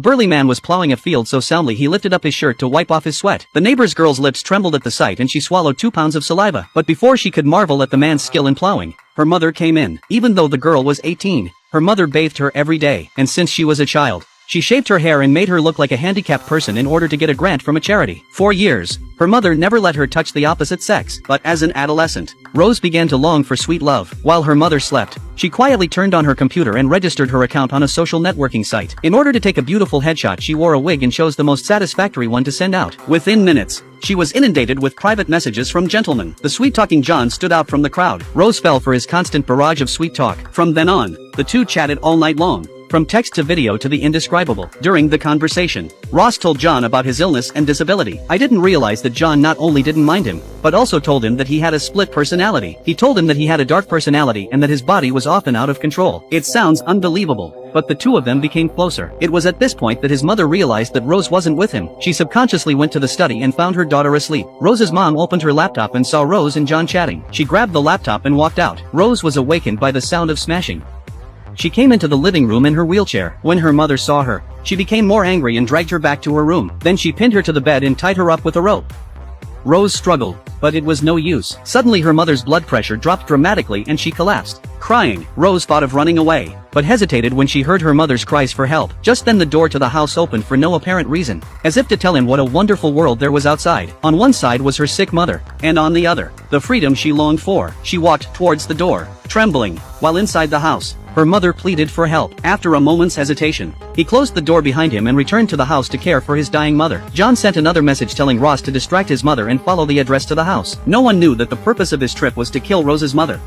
Burly man was plowing a field so soundly he lifted up his shirt to wipe off his sweat. The neighbor's girl's lips trembled at the sight and she swallowed 2 pounds of saliva. But before she could marvel at the man's skill in plowing, her mother came in. Even though the girl was 18, her mother bathed her every day, and since she was a child, she shaved her hair and made her look like a handicapped person in order to get a grant from a charity. For years, her mother never let her touch the opposite sex. But as an adolescent, Rose began to long for sweet love. While her mother slept, she quietly turned on her computer and registered her account on a social networking site. In order to take a beautiful headshot, she wore a wig and chose the most satisfactory one to send out. Within minutes, she was inundated with private messages from gentlemen. The sweet-talking John stood out from the crowd. Rose fell for his constant barrage of sweet talk. From then on, the two chatted all night long. From text to video to the indescribable. During the conversation, Ross told John about his illness and disability. I didn't realize that John not only didn't mind him, but also told him that he had a split personality. He told him that he had a dark personality and that his body was often out of control. It sounds unbelievable, but the two of them became closer. It was at this point that his mother realized that Rose wasn't with him. She subconsciously went to the study and found her daughter asleep. Rose's mom opened her laptop and saw Rose and John chatting. She grabbed the laptop and walked out. Rose was awakened by the sound of smashing. She came into the living room in her wheelchair. When her mother saw her, she became more angry and dragged her back to her room. Then she pinned her to the bed and tied her up with a rope. Rose struggled, but it was no use. Suddenly her mother's blood pressure dropped dramatically and she collapsed. Crying, Rose thought of running away, but hesitated when she heard her mother's cries for help. Just then the door to the house opened for no apparent reason, as if to tell him what a wonderful world there was outside. On one side was her sick mother, and on the other, the freedom she longed for. She walked towards the door, trembling, while inside the house, her mother pleaded for help. After a moment's hesitation, he closed the door behind him and returned to the house to care for his dying mother. John sent another message telling Ross to distract his mother and follow the address to the house. No one knew that the purpose of his trip was to kill Rose's mother.